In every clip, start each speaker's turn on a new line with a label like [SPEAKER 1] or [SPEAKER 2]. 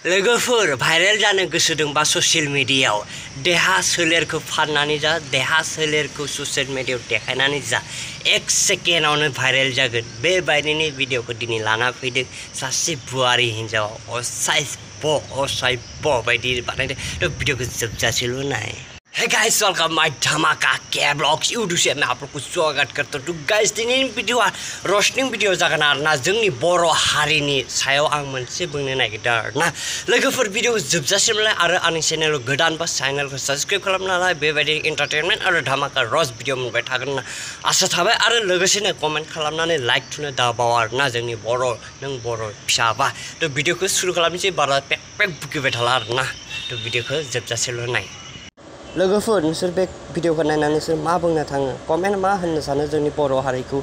[SPEAKER 1] लोगोफोर भाइरेल जानो गोसो दंबा ससियेल मिडियायाव देहा सोलेरखौ फाननानै जा देहा सोलेरखौ ससियेल मिडियायाव देखायनानै जा एक सेकेन्डआवनो भाइरेल जागोन बेबायदिनि भिडिअखौ दिनै लाना फैदों सासे बुवारि हिन्जावा असाइब बायदि बानायदों तो भिडिअखौ जोबजासेल' नाय। Hey guys, welcome my धमाका के ब्लॉग्स यूट्यूब से मैं आप लोग को स्वागत करता हूँ। तो गाइस दिनैनि भिडिअआ रोस्टिं भिडिअ जागोन आरोना जोंनि बर' हारिनि सायाव आं मोनसे बुंनो नागिरदों आरोना लोगोफोर भिडिअखौ जोबजासिमलाय आरो आंनि चेनेलाव गोदानबा चेनेलखौ साबस्क्राइब खालामना लाय बेबायदि एन्टारटेनमेन्ट आरो धमाका रस भिडिअ मोनबाय थागोन होनना आसा थाबाय आरो लोगोसेनो कमेन्ट खालामनानै लाइक थुनो दाबाव आरोना जोंनि बर' नों बर' फिसाबा तो भिडिअखौ सुरु खालामनोसै बारा पेक पेक बुकिबाय थाला आरोना तो भिडिअखौ जोबजासेल' नाय। लोगोफोर नोंसोर बे भिडिअखौ नायनानै नोंसोर मा बुंनो थाङो कमेन्ट मा होननो सानो जोंनि बर' हारिखौ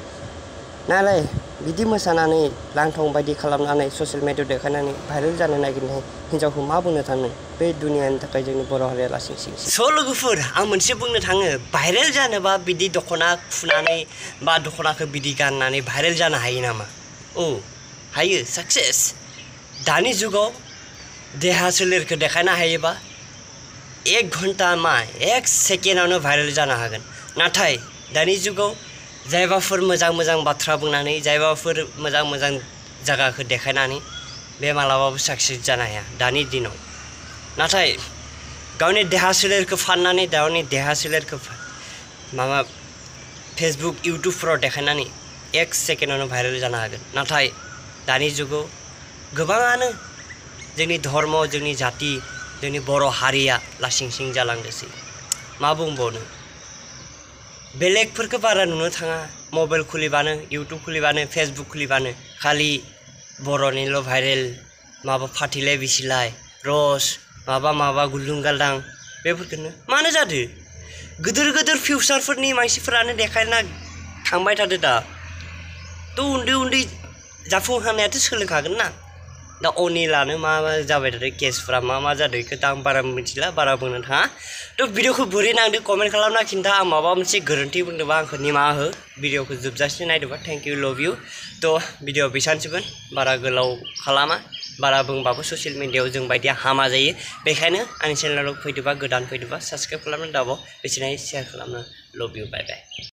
[SPEAKER 1] नालाय बिदि मोसानानै लांथं बायदि खालामनानै ससियेल मिडियायाव देखायनानै भाइरेल जानो नागिरनाय हिन्जावखौ मा बुंनो थाङो बे दुनियानि थाखाय जोंनि बर' हारिया लासिं सिं स' लोगोफोर आं मोनसे बुंनो थाङो भाइरेल जानोबा बिदि दख'ना खुनानै बा दख'नाखौ बिदि गाननानै भाइरेल जानो हायो नामा? औ हायो साक्सेस दानि जुगाव देहा सोलेरखौ देखायनो हायोबा एक घन्टा मा एक सेकेन्डआवनो भाइरेल जानो हागोन नाथाय दानि जुगाव जायबाफोर मोजां मोजां बाथ्रा बुंनानै जायबाफोर मोजां मोजां जायगाखौ देखायनानै बे मालाबाबो साक्सेस जानो हाया दानि दिनाव नाथाय गावनि देहा सोलेरखौ फाननानै गावनि देहा सोलेरखौ माबा फेसबुक इउटुबफोराव देखायनानै एक सेकेन्डआवनो भाइरेल जानो हागोन नाथाय दानि जुगाव गोबाङानो जोंनि धर्म जोंनि जाति जोंनि बर' हारिया लासिं सिं जालांदोंसै मा बुंबावनो बेलेगफोरखौ बारा नुनो थाङा मबाइल खुलिबानो इउटुब खुलिबानो फेसबुक खुलिबानो खालि बर'निल' भाइरेल माबा फाथिलाय बिसिलाय रस माबा गुलुं गालदां बेफोरखौनो मानो जादों गिदिर गिदिर फिउचारफोरनि मानसिफोरानो देखायना थांबाय थादों दा तो उन्दै उन्दै जाफुंहांनायाथ' सोलोंखागोन ना दा अनिलानो मा जाबाय थादों केसफ्रा मा जादों बेखौ दा आं बारा मिथिला बारा बुंनो थाङा तो भिडिअखौ बोरै नांदों कमेन्ट खालामना खिन्था आं माबा मोनसे गोरोन्थि बुंदोंबा आंखौ निमाहा हो भिडिअखौ जोबजासिम नायदोंबा थेंक इउ लभ इउ तो भिडिअ बेसांसोमोन बारा गोलाव खालामा बारा बुंबाबो ससियेल मिडियायाव जों बायदिया हामा जायो बेखायनो आंनि चेनेलाव फैदोंबा गोदान फैदोंबा साबस्क्राइब खालामनो दाबाव बेसेनाय शेयार खालामनो लभ इउ बाय बाय।